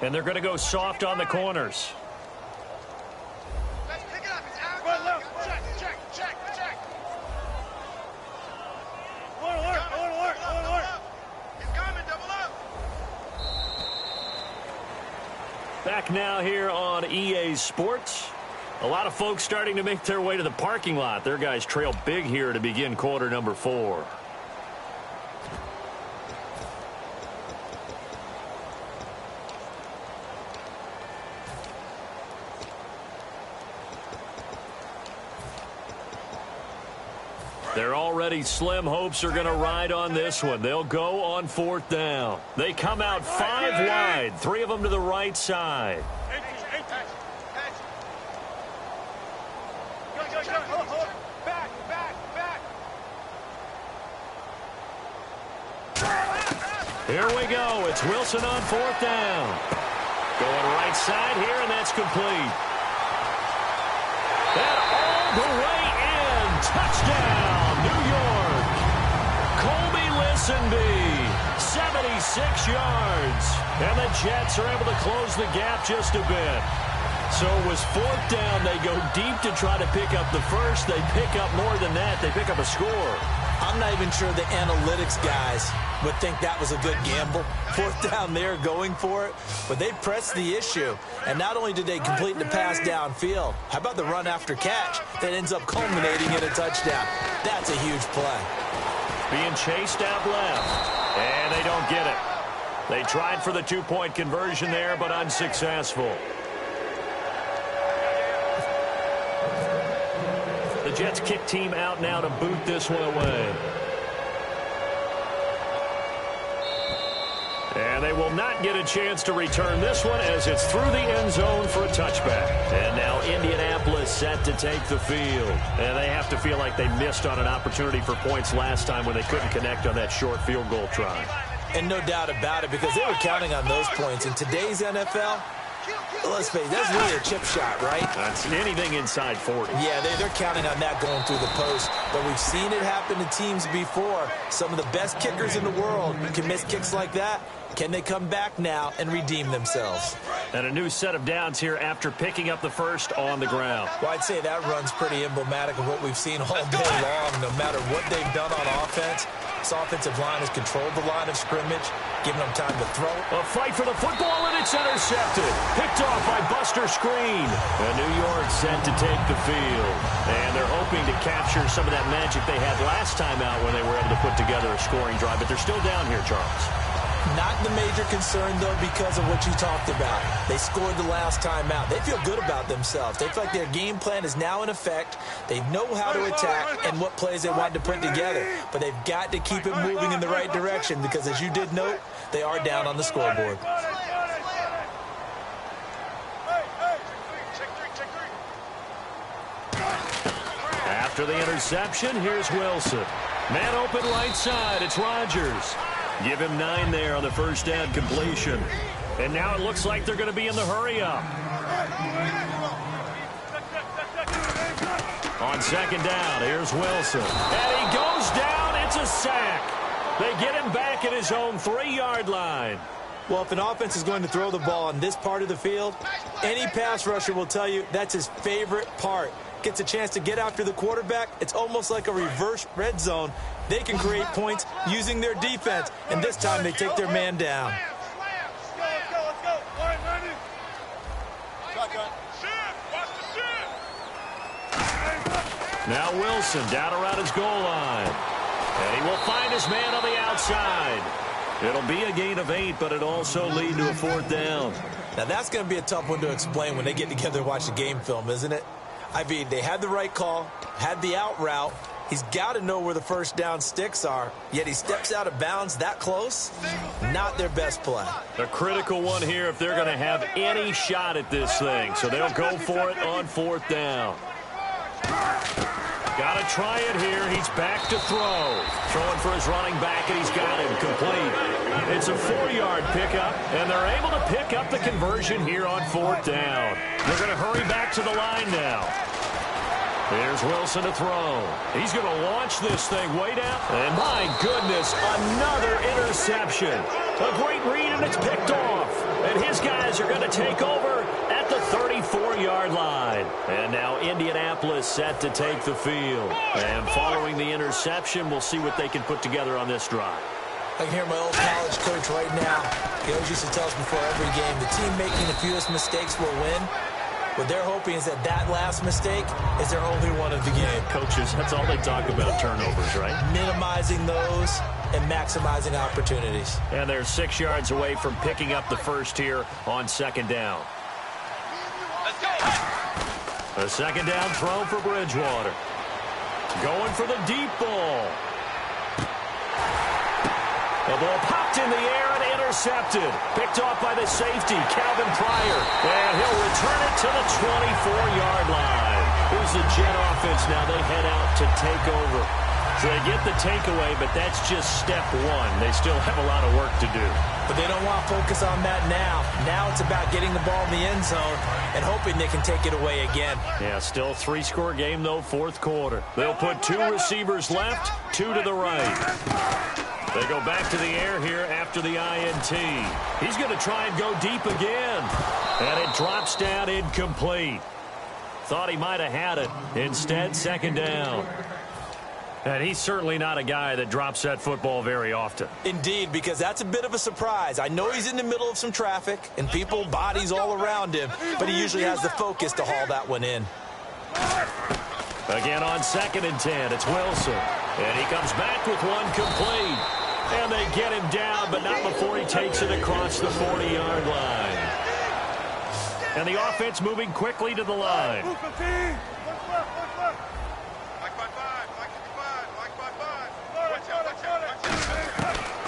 And they're going to go soft on the corners. Let's pick it up. It's out. Check. Alert. It's coming. Double up. Back now here on EA Sports. A lot of folks starting to make their way to the parking lot. Their guys trail big here to begin quarter number 4. They're already slim hopes are going to ride on this one. They'll go on 4th down. They come out 5 wide, 3 of them to the right side. Here we go. It's Wilson on 4th down. Going right side here, and that's complete. And all the way in. Touchdown, New York. Colby Listenby, 76 yards. And the Jets are able to close the gap just a bit. So it was 4th down. They go deep to try to pick up the first. They pick up more than that. They pick up a score. I'm not even sure the analytics guys would think that was a good gamble. 4th down there going for it. But they pressed the issue. And not only did they complete the pass downfield, how about the run after catch that ends up culminating in a touchdown? That's a huge play. Being chased out left. And they don't get it. They tried for the 2-point conversion there, but unsuccessful. The Jets kick team out now to boot this one away. And they will not get a chance to return this one as it's through the end zone for a touchback. And now Indianapolis set to take the field. And they have to feel like they missed on an opportunity for points last time when they couldn't connect on that short field goal try. And no doubt about it, because they were counting on those points. In today's NFL, let's face it, that's really a chip shot, right? That's anything inside 40. Yeah, they're counting on that going through the post. But we've seen it happen to teams before. Some of the best kickers in the world can miss kicks like that. Can they come back now and redeem themselves? And a new set of downs here after picking up the first on the ground. Well, I'd say that run's pretty emblematic of what we've seen all day long. No matter what they've done on offense, this offensive line has controlled the line of scrimmage, giving them time to throw. A fight for the football, and it's intercepted. Picked off by Buster Screen. And New York set to take the field. And they're hoping to capture some of that magic they had last time out when they were able to put together a scoring drive. But they're still down here, Charles. Not the major concern, though, because of what you talked about. They scored the last time out. They feel good about themselves. They feel like their game plan is now in effect. They know how to attack and what plays they want to put together. But they've got to keep it moving in the right direction because, as you did note, they are down on the scoreboard. After the interception, here's Wilson. Man open right side. It's Rodgers. Give him 9 there on the first down completion. And now it looks like they're going to be in the hurry-up. On second down, here's Wilson. And he goes down. It's a sack. They get him back at his own 3-yard line. Well, if an offense is going to throw the ball on this part of the field, any pass rusher will tell you that's his favorite part. Gets a chance to get after the quarterback. It's almost like a reverse red zone. They can create points using their defense, and this time they take their man down. Let's go. All right, Randy. Shotgun. Now Wilson down around his goal line. And he will find his man on the outside. It'll be a gain of 8, but it also lead to a 4th down. Now, that's going to be a tough one to explain when they get together and watch the game film, isn't it? I mean, they had the right call, had the out route. He's got to know where the first down sticks are, yet he steps out of bounds that close. Not their best play. A critical one here if they're going to have any shot at this thing. So they'll go for it on 4th down. Got to try it here. He's back to throw. Throwing for his running back, and he's got him complete. It's a 4-yard pickup, and they're able to pick up the conversion here on 4th down. They're going to hurry back to the line now. Here's Wilson to throw. He's going to launch this thing way down. And my goodness, another interception. A great read, and it's picked off. And his guys are going to take over at the 34-yard line. And now Indianapolis set to take the field. And following the interception, we'll see what they can put together on this drive. I can hear my old college coach right now. He always used to tell us before every game, the team making the fewest mistakes will win. What they're hoping is that last mistake is their only one of the game. Coaches, that's all they talk about, turnovers, right? Minimizing those and maximizing opportunities. And they're 6 yards away from picking up the first here on 2nd down. Let's go. A 2nd down throw for Bridgewater. Going for the deep ball. The ball popped in the air and intercepted. Picked off by the safety, Calvin Pryor. And he'll return it to the 24-yard line. Here's the Jet offense now. They head out to take over. So they get the takeaway, but that's just step one. They still have a lot of work to do. But they don't want to focus on that now. Now it's about getting the ball in the end zone and hoping they can take it away again. Yeah, still 3-score game, though, 4th quarter. They'll put 2 receivers left, 2 to the right. They go back to the air here after the INT. He's going to try and go deep again. And it drops down incomplete. Thought he might have had it. Instead, 2nd down. And he's certainly not a guy that drops that football very often. Indeed, because that's a bit of a surprise. I know he's in the middle of some traffic and people, bodies all around him, but he usually has the focus to haul that one in. Again on 2nd and 10, it's Wilson. And he comes back with one complete. And they get him down, but not before he takes it across the 40-yard line. And the offense moving quickly to the line.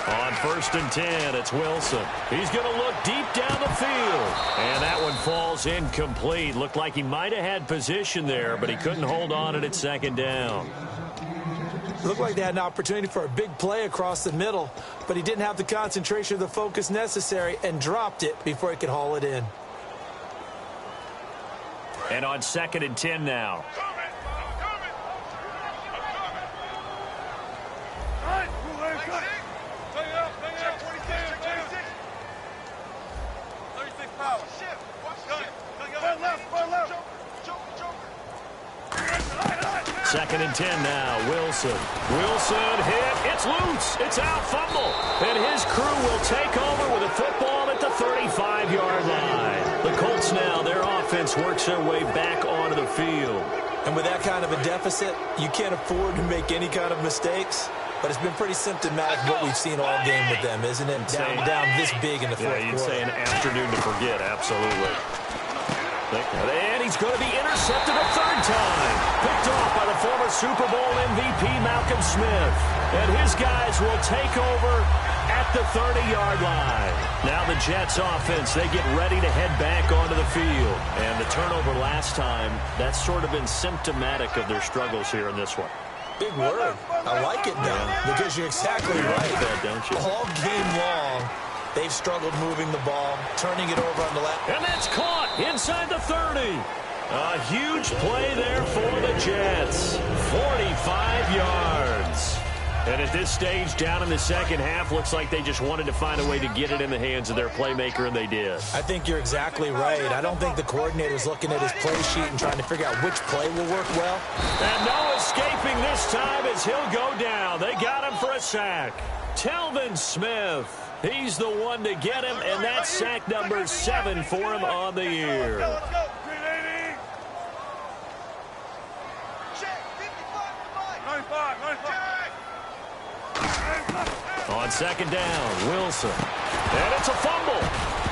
On 1st and 10, it's Wilson. He's going to look deep down the field. And that one falls incomplete. Looked like he might have had position there, but he couldn't hold on at 2nd down. Looked like they had an opportunity for a big play across the middle, but he didn't have the concentration or the focus necessary and dropped it before he could haul it in. And on 2nd and 10 now. Second and 10 now, Wilson. Wilson hit, it's loose, it's out, fumble. And his crew will take over with a football at the 35-yard line. The Colts now, their offense works their way back onto the field. And with that kind of a deficit, you can't afford to make any kind of mistakes. But it's been pretty symptomatic of what we've seen all game with them, isn't it? Down this big in the fourth quarter. Yeah, you'd say an afternoon to forget, absolutely. And he's going to be intercepted a 3rd time. Picked off by the former Super Bowl MVP, Malcolm Smith. And his guys will take over at the 30-yard line. Now the Jets offense, they get ready to head back onto the field. And the turnover last time, that's sort of been symptomatic of their struggles here in this one. Big word. I like it, though, because you're exactly right. Don't you? All game long, they've struggled moving the ball, turning it over on the left. And that's caught inside the 30. A huge play there for the Jets. 45 yards. And at this stage, down in the second half, looks like they just wanted to find a way to get it in the hands of their playmaker, and they did. I think you're exactly right. I don't think the coordinator's looking at his play sheet and trying to figure out which play will work well. And no escaping this time as he'll go down. They got him for a sack. Telvin Smith, he's the one to get him, and that's sack number 7 for him on the year. Let's go. 95. On second down, Wilson. And it's a fumble.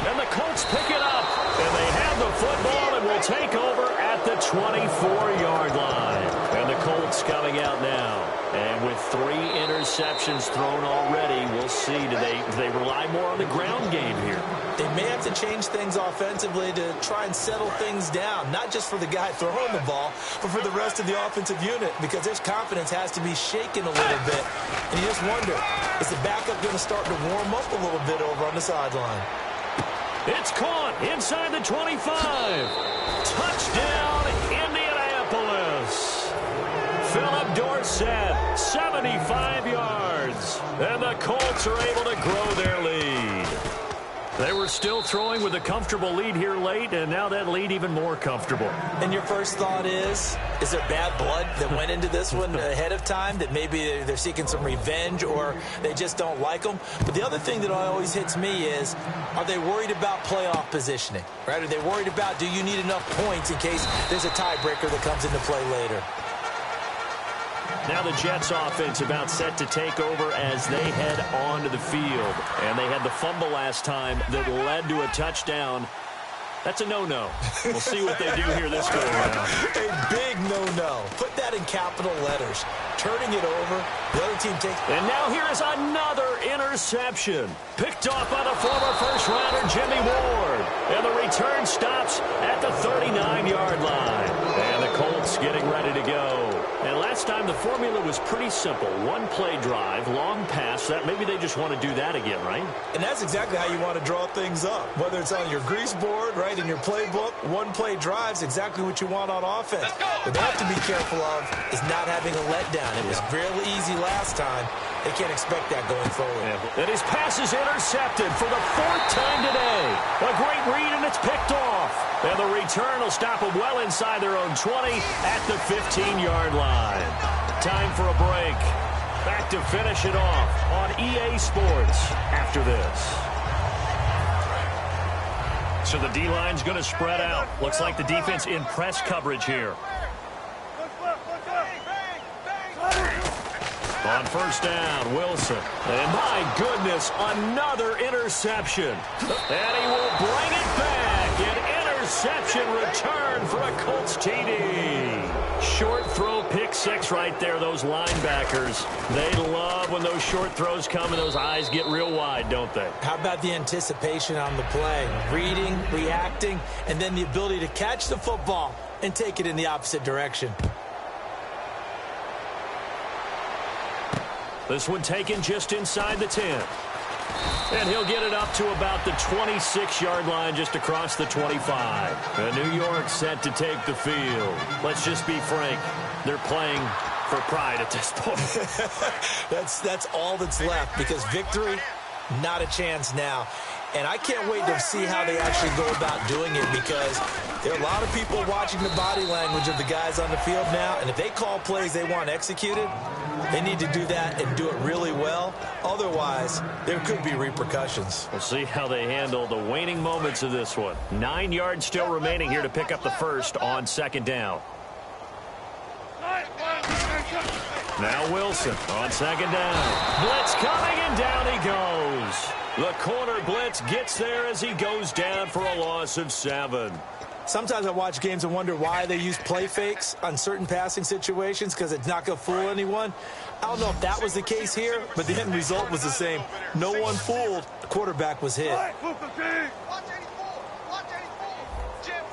And the Colts pick it up. And they have the football and will take over at the 24-yard line. And the Colts coming out now. And with 3 interceptions thrown already, we'll see. Do they rely more on the ground game here? They may have to change things offensively to try and settle things down, not just for the guy throwing the ball, but for the rest of the offensive unit, because their confidence has to be shaken a little bit. And you just wonder, is the backup going to start to warm up a little bit over on the sideline? It's caught inside the 25. Touchdown, Indianapolis. Philip Dorsett, 75 yards. And the Colts are able to grow their lead. They were still throwing with a comfortable lead here late, and now that lead even more comfortable. And your first thought is there bad blood that went into this one ahead of time, that maybe they're seeking some revenge or they just don't like them? But the other thing that always hits me is, are they worried about playoff positioning? Right? Are they worried about, do you need enough points in case there's a tiebreaker that comes into play later? Now the Jets offense about set to take over as they head onto the field. And they had the fumble last time that led to a touchdown. That's a no-no. We'll see what they do here this go around. A big no-no. Put that in capital letters. Turning it over. The other team takes... And now here is another interception. Picked off by the former first-rounder Jimmy Ward. And the return stops at the 39-yard line. And the Colts getting ready to go. And last time the formula was pretty simple. One play drive, long pass. That maybe they just want to do that again, right? And that's exactly how you want to draw things up. Whether it's on your grease board, right, in your playbook, one play drive's exactly what you want on offense. What they have to be careful of is not having a letdown. It was really easy last time. They can't expect that going forward. And his pass is intercepted for the 4th time today. A great read, and it's picked off. And the return will stop them well inside their own 20 at the 15-yard line. Time for a break. Back to finish it off on EA Sports after this. So the D-line's going to spread out. Looks like the defense in press coverage here. On first down, Wilson. And my goodness, another interception. And he will bring it back. An interception return for a Colts TD. Short throw, pick 6 right there, those linebackers. They love when those short throws come and those eyes get real wide, don't they? How about the anticipation on the play? Reading, reacting, and then the ability to catch the football and take it in the opposite direction. This one taken just inside the 10. And he'll get it up to about the 26-yard line, just across the 25. And New York set to take the field. Let's just be frank. They're playing for pride at this point. That's all that's left, because victory, not a chance now. And I can't wait to see how they actually go about doing it, because there are a lot of people watching the body language of the guys on the field now. And if they call plays they want executed, they need to do that and do it really well. Otherwise, there could be repercussions. We'll see how they handle the waning moments of this one. 9 yards still remaining here to pick up the first on second down. Now Wilson on second down. Blitz coming, and down he goes. The corner blitz gets there as he goes down for a loss of 7. Sometimes I watch games and wonder why they use play fakes on certain passing situations, because it's not going to fool anyone. I don't know if that was the case here, but the end result was the same. No one fooled. The quarterback was hit. Watch 84. Watch 84. Jim.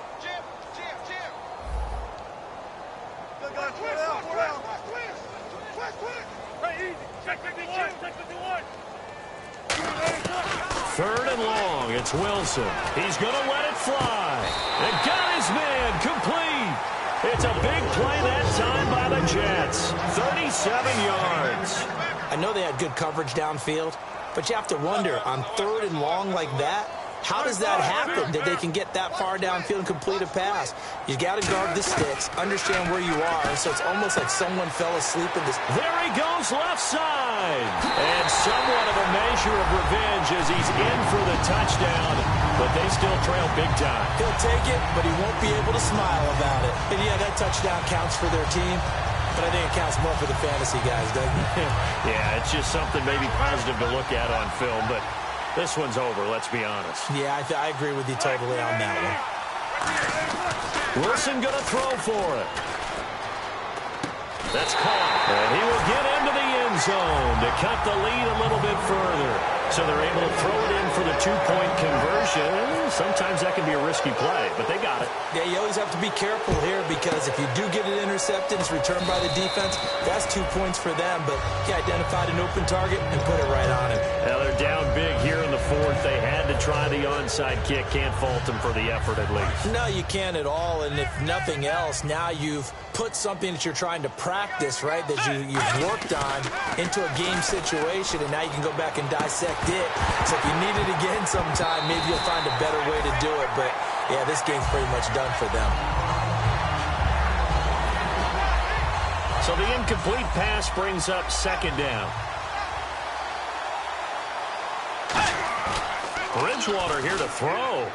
Twist. Hey, easy. Check 51. 3rd and long. It's Wilson. He's going to let it fly. And got his man complete. It's a big play that time by the Jets. 37 yards. I know they had good coverage downfield, but you have to wonder, on 3rd and long like that, how does that happen that they can get that far downfield and complete a pass? You got to guard the sticks, understand where you are, so it's almost like someone fell asleep in this. There he goes, left side. And somewhat of a measure of revenge as he's in for the touchdown, but they still trail big time. He'll take it, but he won't be able to smile about it. And yeah, that touchdown counts for their team, but I think it counts more for the fantasy guys, doesn't it? Yeah, it's just something maybe positive to look at on film, but this one's over, let's be honest. Yeah, I agree with you totally on that one. Wilson going to throw for it. That's caught. And he will get into the end zone to cut the lead a little bit further. So they're able to throw it in for the 2-point conversion. Sometimes that can be a risky play, but they got it. Yeah, you always have to be careful here because if you do get it intercepted, it's returned by the defense, that's 2 points for them. But he identified an open target and put it right on him. Now they're down big here in the 4th. They had to try the onside kick. Can't fault them for the effort at least. No, you can't at all. And if nothing else, now you've put something that you're trying to practice, right, that you've worked on into a game situation, and now you can go back and dissect it. So if you need it again sometime, maybe you'll find a better way to do it. But, yeah, this game's pretty much done for them. So the incomplete pass brings up 2nd down. Bridgewater here to throw.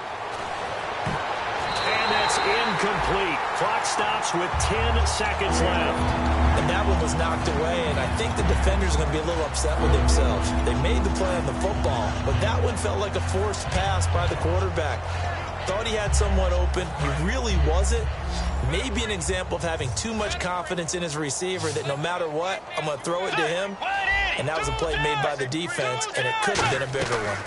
And that's incomplete. Clock stops with 10 seconds left. And that one was knocked away, and I think the defenders are going to be a little upset with themselves. They made the play on the football, but that one felt like a forced pass by the quarterback. Thought he had someone open. He really wasn't. Maybe an example of having too much confidence in his receiver that no matter what, I'm going to throw it to him. And that was a play made by the defense, and it could have been a bigger one.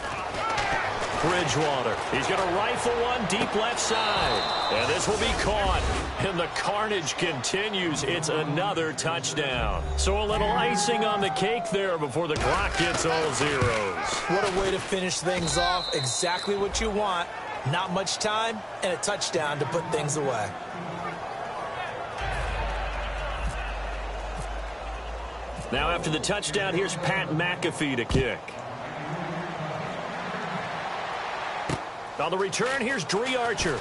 Bridgewater. He's going to rifle one deep left side. And this will be caught. And the carnage continues. It's another touchdown. So a little icing on the cake there before the clock gets all zeros. What a way to finish things off. Exactly what you want. Not much time and a touchdown to put things away. Now after the touchdown, here's Pat McAfee to kick. On the return, here's Dree Archer.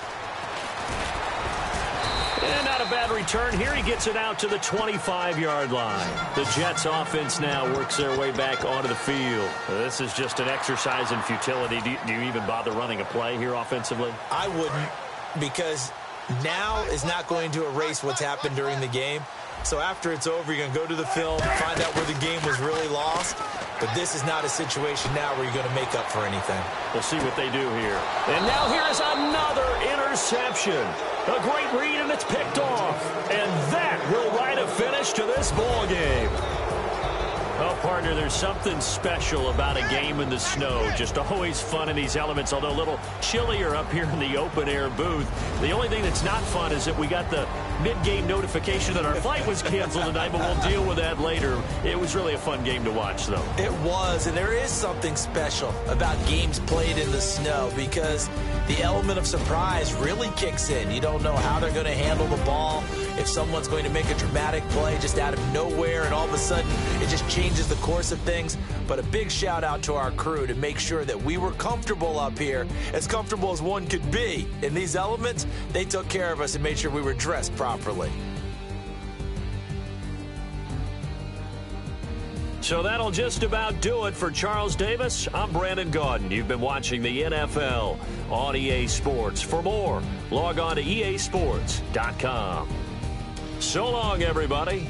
And not a bad return here. He gets it out to the 25-yard line. The Jets offense now works their way back onto the field. This is just an exercise in futility. Do you even bother running a play here offensively? I wouldn't, because now is not going to erase what's happened during the game. So after it's over, you're going to go to the film, find out where the game was really lost. But this is not a situation now where you're going to make up for anything. We'll see what they do here. And now here's another interception. A great read, and it's picked off. And that will write a finish to this ball game. Well, partner, there's something special about a game in the snow. Just always fun in these elements, although a little chillier up here in the open-air booth. The only thing that's not fun is that we got the mid-game notification that our flight was canceled tonight, but we'll deal with that later. It was really a fun game to watch, though. It was, and there is something special about games played in the snow because the element of surprise really kicks in. You don't know how they're going to handle the ball, if someone's going to make a dramatic play just out of nowhere, and all of a sudden it just changes the course of things. But a big shout out to our crew to make sure that we were comfortable up here, as comfortable as one could be. In these elements, they took care of us and made sure we were dressed properly. So that'll just about do it for Charles Davis. I'm Brandon Gaudin. You've been watching the NFL on EA Sports. For more, log on to easports.com. So long, everybody.